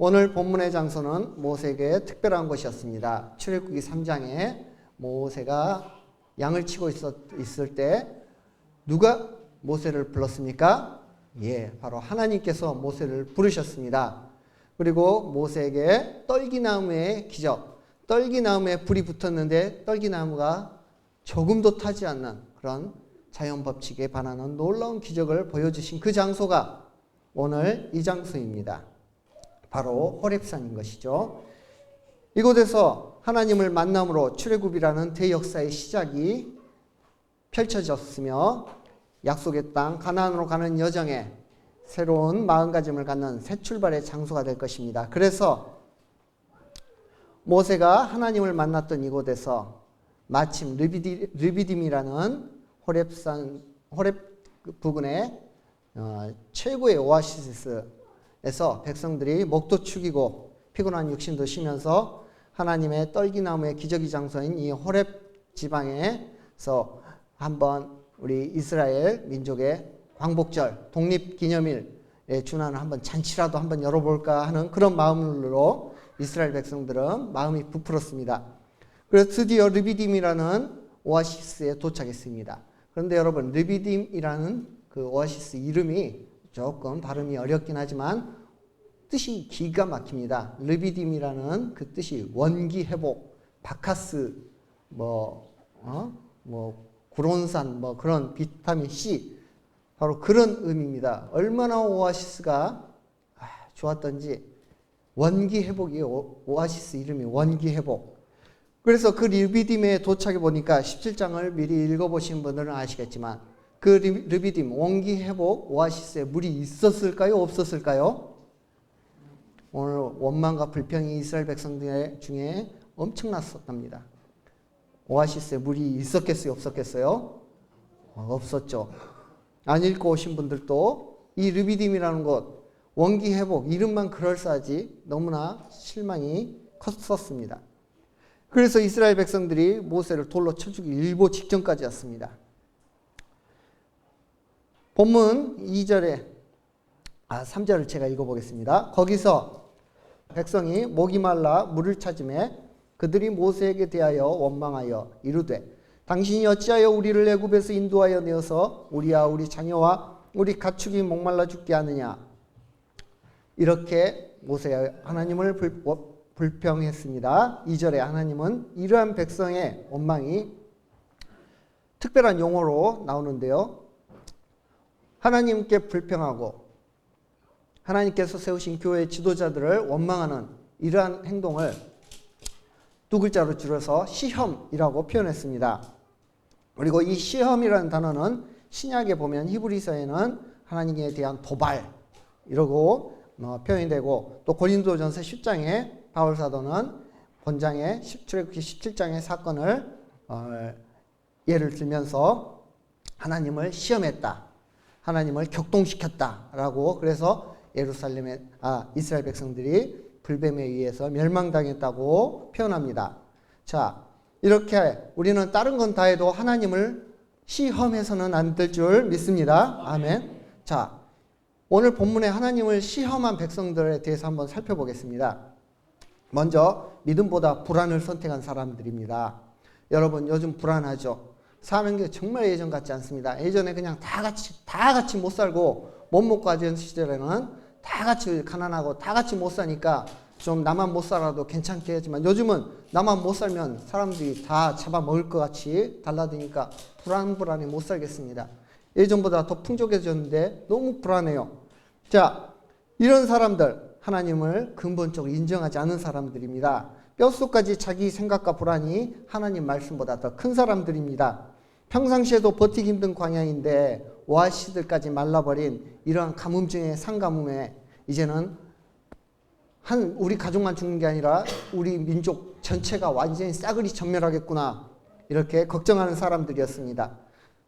오늘 본문의 장소는 모세에게 특별한 곳이었습니다. 출애굽기 3장에 모세가 양을 치고 있을 때 누가 모세를 불렀습니까? 바로 하나님께서 모세를 부르셨습니다. 그리고 모세에게 떨기나무의 기적, 떨기나무에 불이 붙었는데 떨기나무가 조금도 타지 않는 그런 자연 법칙에 반하는 놀라운 기적을 보여주신 그 장소가 오늘 이 장소입니다. 바로 호렙산인 것이죠. 이곳에서 하나님을 만남으로 출애굽이라는 대역사의 시작이 펼쳐졌으며 약속의 땅 가나안으로 가는 여정에 새로운 마음가짐을 갖는 새 출발의 장소가 될 것입니다. 그래서 모세가 하나님을 만났던 이곳에서 마침 르비딤이라는 호렙 부근의 최고의 오아시스에서 백성들이 목도 축이고 피곤한 육신도 쉬면서 하나님의 떨기나무의 기저귀 장소인 이 호렙 지방에서 한번 우리 이스라엘 민족의 광복절, 독립기념일에 준하는 한번 잔치라도 한번 열어볼까 하는 그런 마음으로 이스라엘 백성들은 마음이 부풀었습니다. 그래서 드디어 르비딤이라는 오아시스에 도착했습니다. 그런데 여러분, 르비딤이라는 그 오아시스 이름이 조금 발음이 어렵긴 하지만 뜻이 기가 막힙니다. 르비딤이라는 그 뜻이 원기 회복, 바카스, 구론산, 그런 비타민 C, 바로 그런 의미입니다. 얼마나 오아시스가 좋았던지 원기 회복이에요. 오아시스 이름이 원기 회복. 그래서 그 르비딤에 도착해 보니까 17장을 미리 읽어보신 분들은 아시겠지만 그 르비딤 원기 회복 오아시스에 물이 있었을까요? 없었을까요? 오늘 원망과 불평이 이스라엘 백성들 중에 엄청났었답니다. 오아시스에 물이 있었겠어요? 없었겠어요? 없었죠. 안 읽고 오신 분들도 이 르비딤이라는 곳 원기 회복 이름만 그럴싸하지 너무나 실망이 컸었습니다. 그래서 이스라엘 백성들이 모세를 돌로 쳐 죽이기 일보 직전까지였습니다. 본문 3절을 제가 읽어보겠습니다. 거기서 백성이 목이 말라 물을 찾음에 그들이 모세에게 대하여 원망하여 이르되 당신이 어찌하여 우리를 애굽에서 인도하여 내어서 우리와 우리 자녀와 우리 가축이 목말라 죽게 하느냐. 이렇게 모세가 하나님을 불평했습니다. 2절에 하나님은 이러한 백성의 원망이 특별한 용어로 나오는데요. 하나님께 불평하고 하나님께서 세우신 교회의 지도자들을 원망하는 이러한 행동을 두 글자로 줄여서 시험이라고 표현했습니다. 그리고 이 시험이라는 단어는 신약에 보면 히브리서에는 하나님에 대한 도발 이라고 표현이 되고 또 고린도전서 10장에 바울 사도는 본장의 출애굽기 17장의 사건을 예를 들면서 하나님을 시험했다. 하나님을 격동시켰다라고 그래서 이스라엘 백성들이 불뱀에 의해서 멸망당했다고 표현합니다. 자, 이렇게 우리는 다른 건 다 해도 하나님을 시험해서는 안 될 줄 믿습니다. 아멘. 자, 오늘 본문에 하나님을 시험한 백성들에 대해서 한번 살펴보겠습니다. 먼저 믿음보다 불안을 선택한 사람들입니다. 여러분 요즘 불안하죠? 사는 게 정말 예전 같지 않습니다. 예전에 그냥 다 같이 못 살고 못 먹고 하던 시절에는 다 같이 가난하고 다 같이 못 사니까 좀 나만 못 살아도 괜찮게 하지만 요즘은 나만 못 살면 사람들이 다 잡아먹을 것 같이 달라드니까 불안해 못 살겠습니다. 예전보다 더 풍족해졌는데 너무 불안해요. 자, 이런 사람들 하나님을 근본적으로 인정하지 않은 사람들입니다. 뼛속까지 자기 생각과 불안이 하나님 말씀보다 더 큰 사람들입니다. 평상시에도 버티기 힘든 광야인데 오아시스들까지 말라버린 이러한 가뭄 중에 상가뭄에 이제는 우리 가족만 죽는 게 아니라 우리 민족 전체가 완전히 싸그리 전멸하겠구나 이렇게 걱정하는 사람들이었습니다.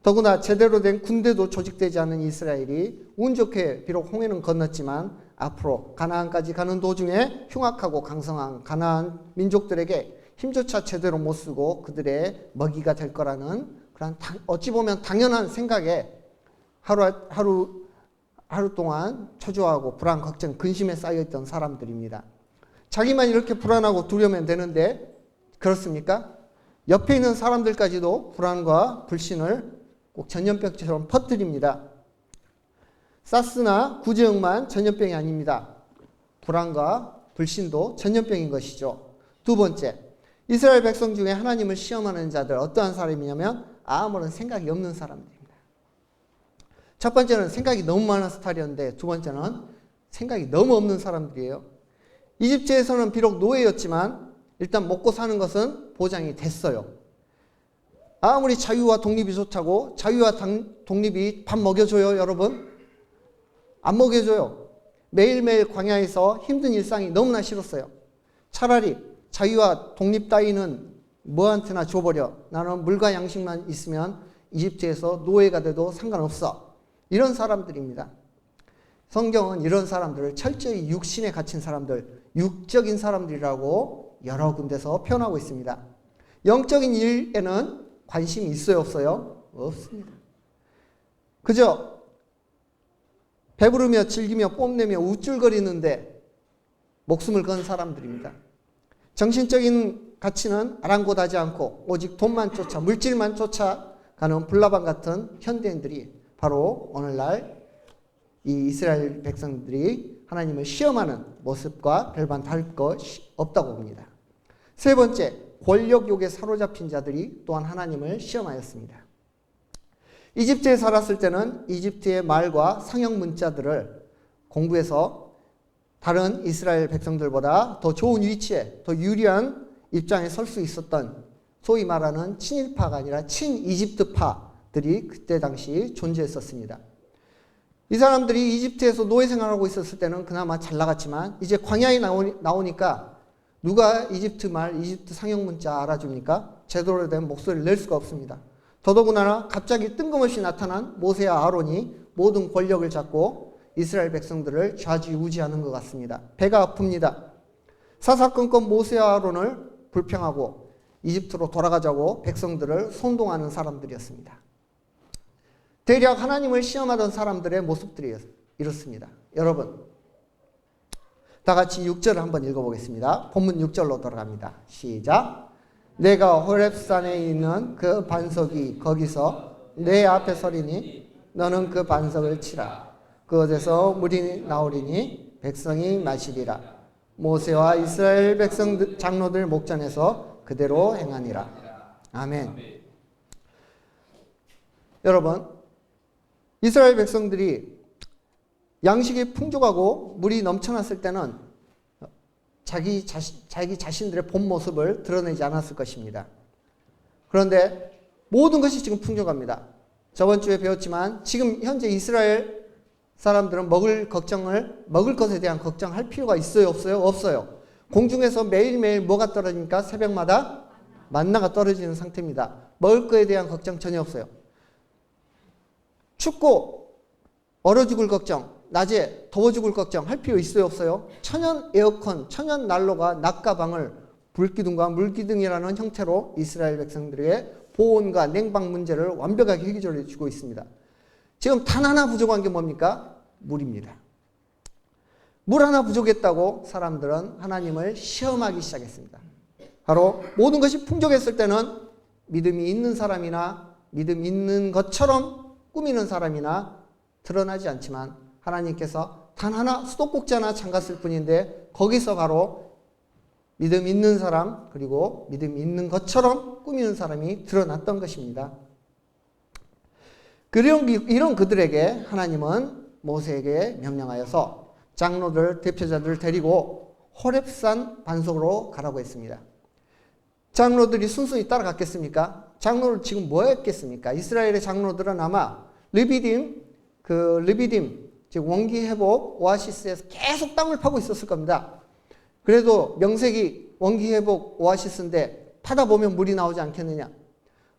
더구나 제대로 된 군대도 조직되지 않은 이스라엘이 운 좋게 비록 홍해는 건넜지만 앞으로 가나안까지 가는 도중에 흉악하고 강성한 가나안 민족들에게 힘조차 제대로 못 쓰고 그들의 먹이가 될 거라는 그런 어찌 보면 당연한 생각에 하루 하루 동안 초조하고 불안, 걱정, 근심에 쌓여있던 사람들입니다. 자기만 이렇게 불안하고 두려우면 되는데 그렇습니까? 옆에 있는 사람들까지도 불안과 불신을 꼭 전염병처럼 퍼뜨립니다. 사스나 구제역만 전염병이 아닙니다. 불안과 불신도 전염병인 것이죠. 두 번째, 이스라엘 백성 중에 하나님을 시험하는 자들 어떠한 사람이냐면 아무런 생각이 없는 사람들입니다. 첫 번째는 생각이 너무 많은 스타일이었는데 두 번째는 생각이 너무 없는 사람들이에요. 이집트에서는 비록 노예였지만 일단 먹고 사는 것은 보장이 됐어요. 아무리 자유와 독립이 좋다고 자유와 독립이 밥 먹여줘요, 여러분? 안 먹여줘요. 매일매일 광야에서 힘든 일상이 너무나 싫었어요. 차라리 자유와 독립 따위는 뭐한테나 줘버려. 나는 물과 양식만 있으면 이집트에서 노예가 돼도 상관없어. 이런 사람들입니다. 성경은 이런 사람들을 철저히 육신에 갇힌 사람들, 육적인 사람들이라고 여러 군데서 표현하고 있습니다. 영적인 일에는 관심이 있어요, 없어요? 없습니다. 그저 배부르며 즐기며 뽐내며 우쭐거리는데 목숨을 건 사람들입니다. 정신적인 가치는 아랑곳하지 않고 오직 돈만 쫓아 물질만 쫓아가는 불나방 같은 현대인들이 바로 오늘날 이 이스라엘 백성들이 하나님을 시험하는 모습과 별반 다를 것이 없다고 봅니다. 세 번째, 권력욕에 사로잡힌 자들이 또한 하나님을 시험하였습니다. 이집트에 살았을 때는 이집트의 말과 상형 문자들을 공부해서 다른 이스라엘 백성들보다 더 좋은 위치에 더 유리한 입장에 설 수 있었던 소위 말하는 친일파가 아니라 친이집트파들이 그때 당시 존재했었습니다. 이 사람들이 이집트에서 노예 생활하고 있었을 때는 그나마 잘 나갔지만 이제 광야에 나오니까 누가 이집트 말, 이집트 상형 문자 알아줍니까? 제대로 된 목소리를 낼 수가 없습니다. 더더구나 갑자기 뜬금없이 나타난 모세와 아론이 모든 권력을 잡고 이스라엘 백성들을 좌지우지하는 것 같습니다. 배가 아픕니다. 사사건건 모세와 아론을 불평하고 이집트로 돌아가자고 백성들을 선동하는 사람들이었습니다. 대략 하나님을 시험하던 사람들의 모습들이 이렇습니다. 여러분, 다 같이 6절을 한번 읽어보겠습니다. 본문 6절로 돌아갑니다. 시작. 내가 호렙산에 있는 그 반석이 거기서 내 앞에 서리니 너는 그 반석을 치라. 그곳에서 물이 나오리니 백성이 마시리라. 모세와 이스라엘 백성 장로들 목전에서 그대로 행하니라. 아멘. 여러분, 이스라엘 백성들이 양식이 풍족하고 물이 넘쳐났을 때는 자기 자신들의 본 모습을 드러내지 않았을 것입니다. 그런데 모든 것이 지금 풍족합니다. 저번 주에 배웠지만 지금 현재 이스라엘 사람들은 먹을 것에 대한 걱정할 필요가 있어요, 없어요? 없어요. 공중에서 매일매일 뭐가 떨어지니까 새벽마다 만나가 떨어지는 상태입니다. 먹을 거에 대한 걱정 전혀 없어요. 춥고 얼어 죽을 걱정, 낮에 더워 죽을 걱정 할 필요 있어요, 없어요? 천연 에어컨, 천연 난로가 낮과 밤을 불기둥과 물기둥이라는 형태로 이스라엘 백성들의 보온과 냉방 문제를 완벽하게 해결해 주고 있습니다. 지금 단 하나 부족한 게 뭡니까? 물입니다. 물 하나 부족했다고 사람들은 하나님을 시험하기 시작했습니다. 바로 모든 것이 풍족했을 때는 믿음이 있는 사람이나 믿음 있는 것처럼 꾸미는 사람이나 드러나지 않지만 하나님께서 단 하나 수도꼭지 하나 잠갔을 뿐인데 거기서 바로 믿음 있는 사람 그리고 믿음 있는 것처럼 꾸미는 사람이 드러났던 것입니다. 이런 그들에게 하나님은 모세에게 명령하여서 장로들, 대표자들을 데리고 호렙산 반석으로 가라고 했습니다. 장로들이 순순히 따라갔겠습니까? 장로를 지금 뭐 했겠습니까? 이스라엘의 장로들은 아마 르비딤, 즉 원기회복 오아시스에서 계속 땅을 파고 있었을 겁니다. 그래도 명색이 원기회복 오아시스인데 파다 보면 물이 나오지 않겠느냐.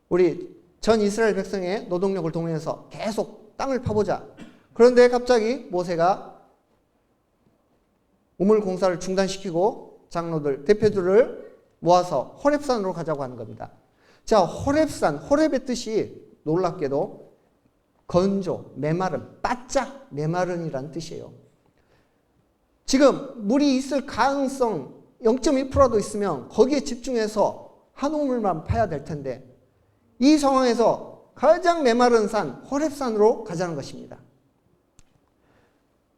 우리 전 이스라엘 백성의 노동력을 동원해서 계속 땅을 파보자. 그런데 갑자기 모세가 우물 공사를 중단시키고 장로들, 대표들을 모아서 호렙산으로 가자고 하는 겁니다. 자, 호렙산, 호렙의 뜻이 놀랍게도 건조, 메마른, 바짝 메마른이라는 뜻이에요. 지금 물이 있을 가능성 0.1%라도 있으면 거기에 집중해서 한 우물만 파야 될 텐데 이 상황에서 가장 메마른 산 호렙산으로 가자는 것입니다.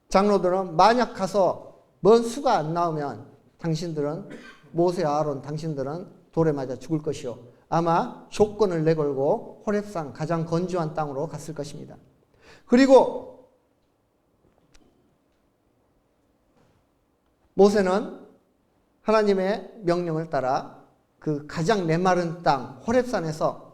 장로들은 만약 가서 먼 수가 안 나오면 당신들은 모세와 아론 당신들은 돌에 맞아 죽을 것이요. 아마 조건을 내걸고 호렙산 가장 건조한 땅으로 갔을 것입니다. 그리고 모세는 하나님의 명령을 따라 그 가장 메마른 땅 호렙산에서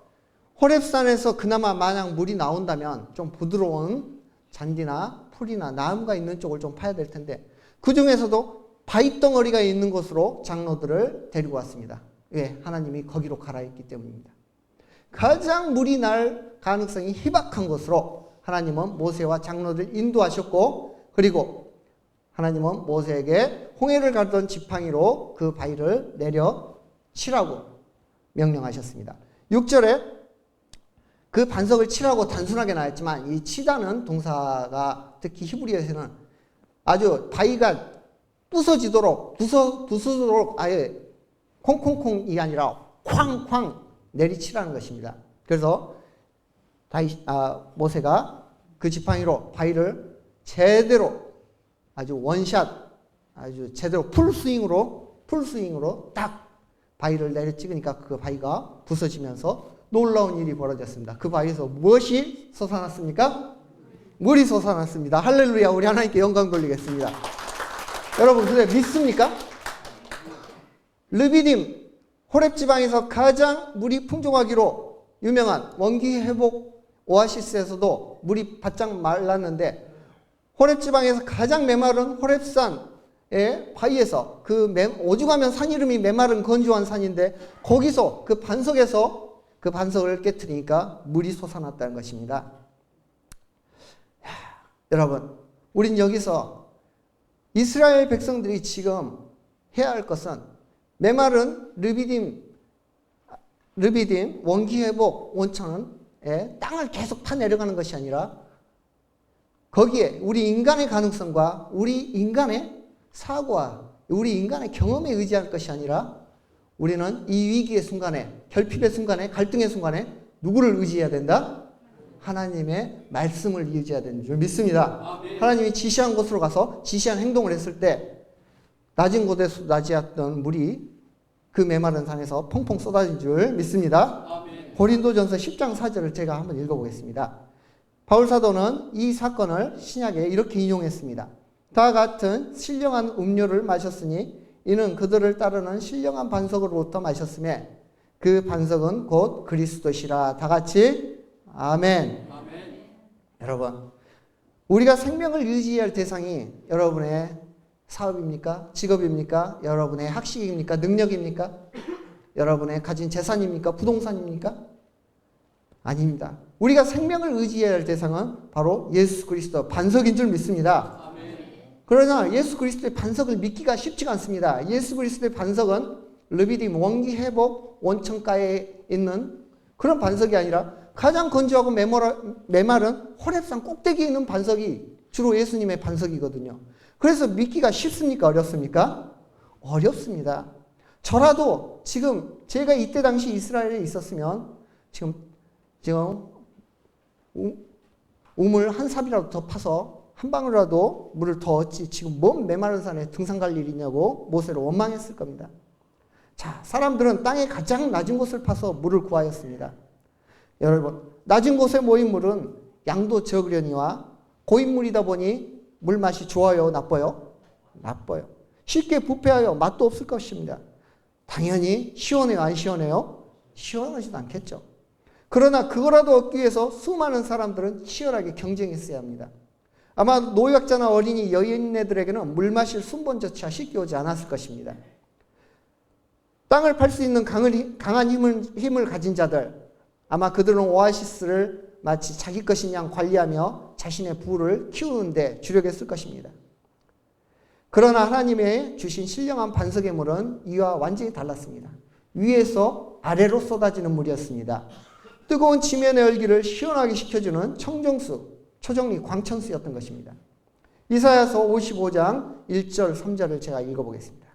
그나마 만약 물이 나온다면 좀 부드러운 잔디나 풀이나 나무가 있는 쪽을 좀 파야 될 텐데 그 중에서도 바위덩어리가 있는 곳으로 장로들을 데리고 왔습니다. 왜? 하나님이 거기로 가라 했기 때문입니다. 가장 물이 날 가능성이 희박한 곳으로 하나님은 모세와 장로들 인도하셨고 그리고 하나님은 모세에게 홍해를 가르던 지팡이로 그 바위를 내려 치라고 명령하셨습니다. 6절에 그 반석을 치라고 단순하게 나왔지만 이 치다는 동사가 특히 히브리어에서는 아주 바위가 부서지도록 아예 콩콩콩이 아니라 쾅쾅 내리치라는 것입니다. 그래서 모세가 그 지팡이로 바위를 제대로 아주 원샷 아주 제대로 풀스윙으로 딱 바위를 내려 찍으니까 그 바위가 부서지면서 놀라운 일이 벌어졌습니다. 그 바위에서 무엇이 솟아났습니까? 물이 솟아났습니다. 할렐루야. 우리 하나님께 영광 돌리겠습니다. 여러분 근데 믿습니까? 르비딤 호렙 지방에서 가장 물이 풍족하기로 유명한 원기 회복 오아시스에서도 물이 바짝 말랐는데 호렙 지방에서 가장 메마른 호렙산의 바위에서 그 오죽하면 산 이름이 메마른 건조한 산인데 거기서 그 반석에서 그 반석을 깨트리니까 물이 솟아났다는 것입니다. 여러분 우린 여기서 이스라엘 백성들이 지금 해야 할 것은 메마른 르비딤 원기회복 원천에 땅을 계속 파내려가는 것이 아니라 거기에 우리 인간의 가능성과 우리 인간의 사고와 우리 인간의 경험에 의지할 것이 아니라 우리는 이 위기의 순간에 결핍의 순간에 갈등의 순간에 누구를 의지해야 된다? 하나님의 말씀을 의지해야 되는 줄 믿습니다. 하나님이 지시한 곳으로 가서 지시한 행동을 했을 때 낮은 곳에서 낮이었던 물이 그 메마른 산에서 펑펑 쏟아진 줄 믿습니다. 고린도전서 10장 4절을 제가 한번 읽어보겠습니다. 바울 사도는 이 사건을 신약에 이렇게 인용했습니다. 다 같은 신령한 음료를 마셨으니 이는 그들을 따르는 신령한 반석으로부터 마셨으며 그 반석은 곧 그리스도시라. 다 같이 아멘. 여러분 우리가 생명을 유지해야 할 대상이 여러분의 사업입니까? 직업입니까? 여러분의 학식입니까? 능력입니까? 여러분의 가진 재산입니까? 부동산입니까? 아닙니다. 우리가 생명을 의지해야 할 대상은 바로 예수 그리스도 반석인 줄 믿습니다. 그러나 예수 그리스도의 반석을 믿기가 쉽지가 않습니다. 예수 그리스도의 반석은 르비딤 원기 회복 원천가에 있는 그런 반석이 아니라 가장 건조하고 메마른 호렙산 꼭대기에 있는 반석이 주로 예수님의 반석이거든요. 그래서 믿기가 쉽습니까? 어렵습니까? 어렵습니다. 저라도 지금 제가 이때 당시 이스라엘에 있었으면 지금 우물 한 삽이라도 더 파서 한 방울이라도 물을 더 얻지 지금 뭔 메마른 산에 등산 갈 일이냐고 모세를 원망했을 겁니다. 자, 사람들은 땅의 가장 낮은 곳을 파서 물을 구하였습니다. 여러분, 낮은 곳에 모인 물은 양도 적으려니와 고인물이다 보니 물맛이 좋아요? 나빠요? 나빠요. 쉽게 부패하여 맛도 없을 것입니다. 당연히 시원해요? 안 시원해요? 시원하지도 않겠죠. 그러나 그거라도 얻기 위해서 수많은 사람들은 치열하게 경쟁했어야 합니다. 아마 노약자나 어린이 여인네들에게는 물 마실 순번조차 쉽게 오지 않았을 것입니다. 땅을 팔 수 있는 강한 힘을 가진 자들, 아마 그들은 오아시스를 마치 자기 것인 양 관리하며 자신의 부를 키우는데 주력했을 것입니다. 그러나 하나님의 주신 신령한 반석의 물은 이와 완전히 달랐습니다. 위에서 아래로 쏟아지는 물이었습니다. 뜨거운 지면의 열기를 시원하게 식혀주는 청정수, 초정리 광천수였던 것입니다. 이사야서 55장 1절 3절을 제가 읽어보겠습니다.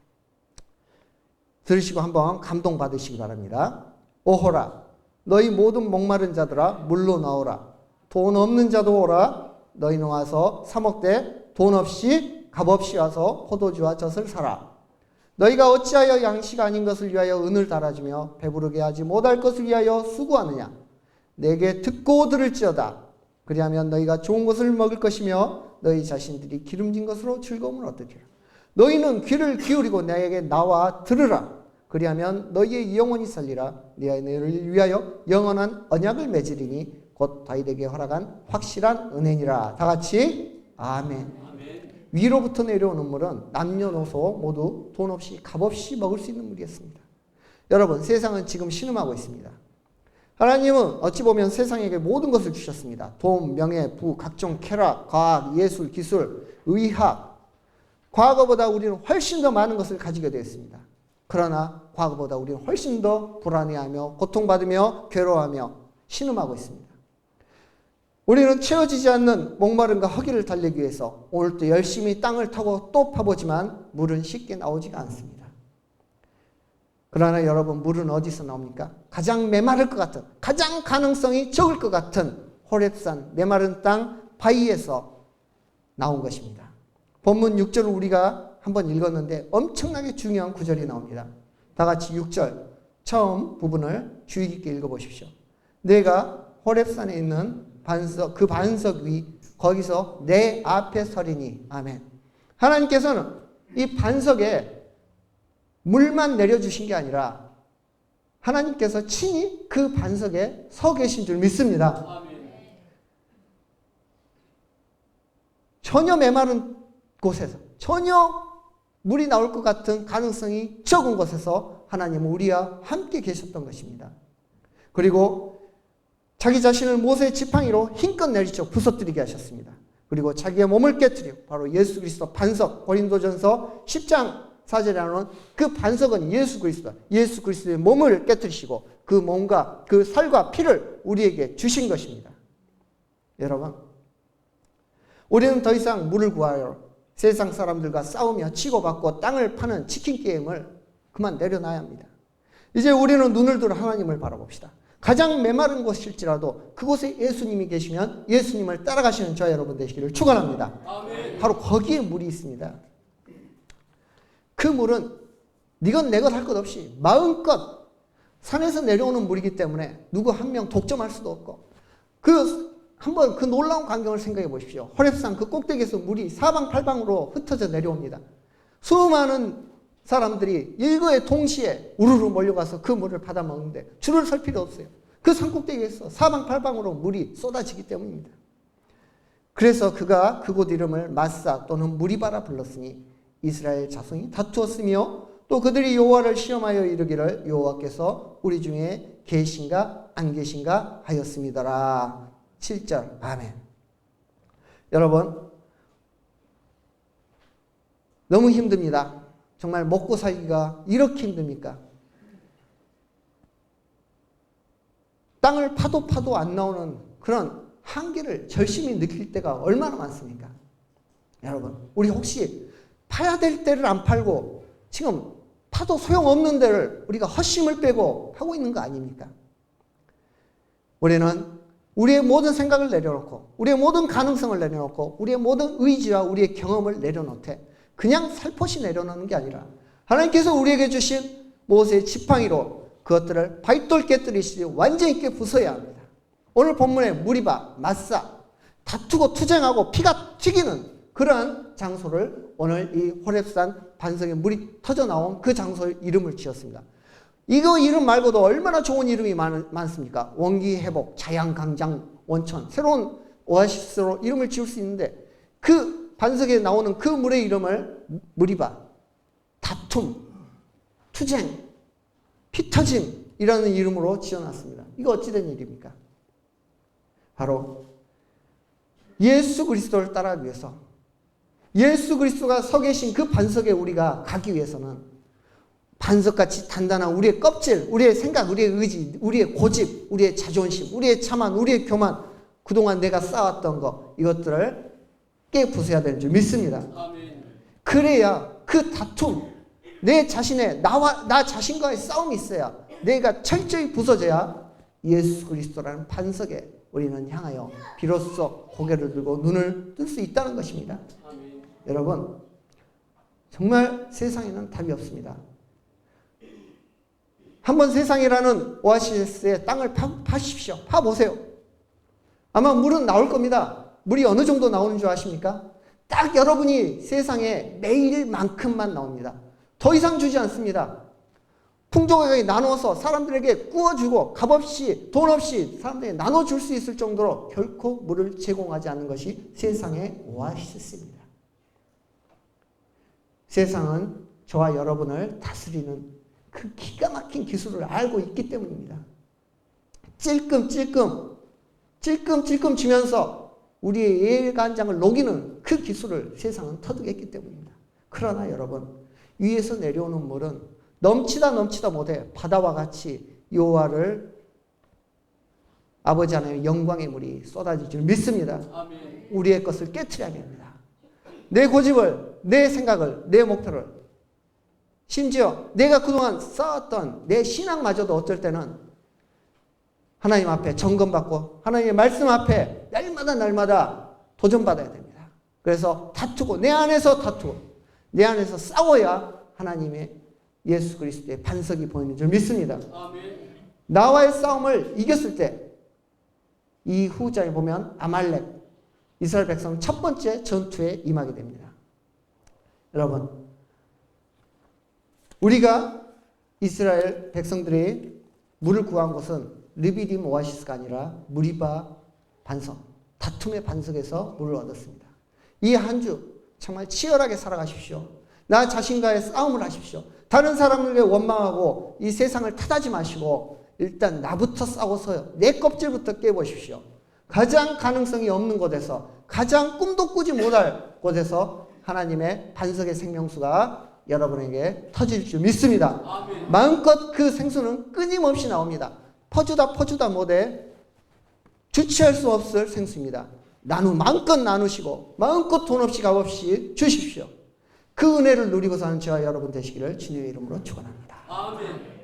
들으시고 한번 감동받으시기 바랍니다. 오호라 너희 모든 목마른 자들아 물로 나오라. 돈 없는 자도 오라. 너희는 와서 사 먹되 돈 없이 값없이 와서 포도주와 젖을 사라. 너희가 어찌하여 양식 아닌 것을 위하여 은을 달아주며 배부르게 하지 못할 것을 위하여 수고하느냐. 내게 듣고 들을지어다. 그리하면 너희가 좋은 것을 먹을 것이며 너희 자신들이 기름진 것으로 즐거움을 얻으리라. 너희는 귀를 기울이고 내게 나와 들으라. 그리하면 너희의 영혼이 살리라. 너희를 위하여 영원한 언약을 맺으리니 곧 다윗에게 허락한 확실한 은혜니라. 다 같이 아멘. 아멘. 위로부터 내려오는 물은 남녀노소 모두 돈 없이 값없이 먹을 수 있는 물이었습니다. 여러분, 세상은 지금 신음하고 있습니다. 하나님은 어찌 보면 세상에게 모든 것을 주셨습니다. 돈, 명예, 부, 각종 쾌락, 과학, 예술, 기술, 의학. 과거보다 우리는 훨씬 더 많은 것을 가지게 되었습니다. 그러나 과거보다 우리는 훨씬 더 불안해하며 고통받으며 괴로워하며 신음하고 있습니다. 우리는 채워지지 않는 목마름과 허기를 달래기 위해서 오늘도 열심히 땅을 타고 또 파보지만 물은 쉽게 나오지가 않습니다. 그러나 여러분, 물은 어디서 나옵니까? 가장 메마를 것 같은, 가장 가능성이 적을 것 같은 호렙산 메마른 땅 바위에서 나온 것입니다. 본문 6절을 우리가 한번 읽었는데 엄청나게 중요한 구절이 나옵니다. 다 같이 6절 처음 부분을 주의 깊게 읽어보십시오. 내가 호렙산에 있는 반석, 그 반석 위 거기서 내 앞에 서리니. 아멘. 하나님께서는 이 반석에 물만 내려주신 게 아니라 하나님께서 친히 그 반석에 서 계신 줄 믿습니다. 아멘. 전혀 메마른 곳에서, 전혀 물이 나올 것 같은 가능성이 적은 곳에서 하나님은 우리와 함께 계셨던 것입니다. 그리고 자기 자신을 모세의 지팡이로 힘껏 내리쳐 부서뜨리게 하셨습니다. 그리고 자기의 몸을 깨뜨리고 바로 예수 그리스도 반석, 고린도전서 10장 4절에 나오는 그 반석은 예수 그리스도, 예수 그리스도의 몸을 깨뜨리시고 그 몸과 그 살과 피를 우리에게 주신 것입니다. 여러분, 우리는 더 이상 물을 구하여 세상 사람들과 싸우며 치고받고 땅을 파는 치킨 게임을 그만 내려놔야 합니다. 이제 우리는 눈을 들어 하나님을 바라봅시다. 가장 메마른 곳일지라도 그곳에 예수님이 계시면 예수님을 따라가시는 저와 여러분 되시기를 축원합니다. 아멘. 바로 거기에 물이 있습니다. 그 물은 네건 내것 할 것 없이 마음껏 산에서 내려오는 물이기 때문에 누구 한 명 독점할 수도 없고, 한번 그 놀라운 광경을 생각해 보십시오. 호렙산 그 꼭대기에서 물이 사방팔방으로 흩어져 내려옵니다. 수많은 사람들이 일거에 동시에 우르르 몰려가서 그 물을 받아 먹는데 줄을 설 필요 없어요. 그 산꼭대기에서 사방팔방으로 물이 쏟아지기 때문입니다. 그래서 그가 그곳 이름을 마사 또는 무리바라 불렀으니 이스라엘 자손이 다투었으며 또 그들이 여호와를 시험하여 이르기를 여호와께서 우리 중에 계신가 안 계신가 하였습니다라. 7절 아멘. 여러분, 너무 힘듭니다. 정말 먹고 살기가 이렇게 힘듭니까? 땅을 파도 안 나오는 그런 한계를 절실히 느낄 때가 얼마나 많습니까? 여러분, 우리 혹시 파야 될 때를 안 팔고 지금 파도 소용없는 데를 우리가 헛심을 빼고 하고 있는 거 아닙니까? 우리는 우리의 모든 생각을 내려놓고 우리의 모든 가능성을 내려놓고 우리의 모든 의지와 우리의 경험을 내려놓되 그냥 살포시 내려놓는 게 아니라 하나님께서 우리에게 주신 모세의 지팡이로 그것들을 바위돌 깨뜨리시지 완전히 있게 부숴야 합니다. 오늘 본문에 무리바, 마사, 다투고 투쟁하고 피가 튀기는 그러한 장소를 오늘 이 호렙산 반석에 물이 터져 나온 그 장소의 이름을 지었습니다. 이거 이름 말고도 얼마나 좋은 이름이 많습니까? 원기 회복, 자양 강장 원천, 새로운 오아시스로 이름을 지을 수 있는데 그 반석에 나오는 그 물의 이름을 무리바, 다툼, 투쟁, 피터짐이라는 이름으로 지어놨습니다. 이거 어찌된 일입니까? 바로 예수 그리스도를 따라가기 위해서, 예수 그리스도가 서 계신 그 반석에 우리가 가기 위해서는 반석같이 단단한 우리의 껍질, 우리의 생각, 우리의 의지, 우리의 고집, 우리의 자존심, 우리의 자만, 우리의 교만, 그동안 내가 쌓았던 거, 이것들을 깨부숴야 되는 줄 믿습니다. 아멘. 그래야 그 다툼, 내 자신의 나 자신과의 싸움이 있어야 내가 철저히 부서져야 예수 그리스도라는 반석에 우리는 향하여 비로소 고개를 들고 눈을 뜰 수 있다는 것입니다. 아멘. 여러분, 정말 세상에는 답이 없습니다. 한번 세상이라는 오아시스의 땅을 파십시오. 파보세요. 아마 물은 나올 겁니다. 물이 어느 정도 나오는 줄 아십니까? 딱 여러분이 세상에 매일만큼만 나옵니다. 더 이상 주지 않습니다. 풍족하게 나눠서 사람들에게 구워주고 값없이 돈 없이 사람들에게 나눠줄 수 있을 정도로 결코 물을 제공하지 않는 것이 세상의 오아시스입니다. 세상은 저와 여러분을 다스리는 그 기가 막힌 기술을 알고 있기 때문입니다. 찔끔찔끔 주면서 우리의 예간장을 녹이는 그 기술을 세상은 터득했기 때문입니다. 그러나 여러분, 위에서 내려오는 물은 넘치다 못해 바다와 같이 여호와를 아버지 하나님의 영광의 물이 쏟아질 줄 믿습니다. 아멘. 우리의 것을 깨트려야 됩니다. 내 고집을, 내 생각을, 내 목표를, 심지어 내가 그동안 쌓았던 내 신앙마저도 어쩔 때는 하나님 앞에 점검받고 하나님의 말씀 앞에 날마다 도전받아야 됩니다. 그래서 다투고 내 안에서 싸워야 하나님의 예수 그리스도의 반석이 보이는 줄 믿습니다. 아멘. 나와의 싸움을 이겼을 때 이 후장에 보면 아말렉, 이스라엘 백성 첫 번째 전투에 임하게 됩니다. 여러분, 우리가 이스라엘 백성들이 물을 구한 것은 르비딤 오아시스가 아니라 무리바 반석, 다툼의 반석에서 물을 얻었습니다. 이 한 주 정말 치열하게 살아가십시오. 나 자신과의 싸움을 하십시오. 다른 사람에게 원망하고 이 세상을 탓하지 마시고 일단 나부터 싸워서 내 껍질부터 깨보십시오. 가장 가능성이 없는 곳에서, 가장 꿈도 꾸지 못할 곳에서 하나님의 반석의 생명수가 여러분에게 터질 줄 믿습니다. 아멘. 마음껏 그 생수는 끊임없이 나옵니다. 퍼주다 못해 주체할 수 없을 생수입니다. 마음껏 나누시고 마음껏 돈 없이 값 없이 주십시오. 그 은혜를 누리고 사는 저와 여러분 되시기를 주님의 이름으로 축원합니다. 아멘.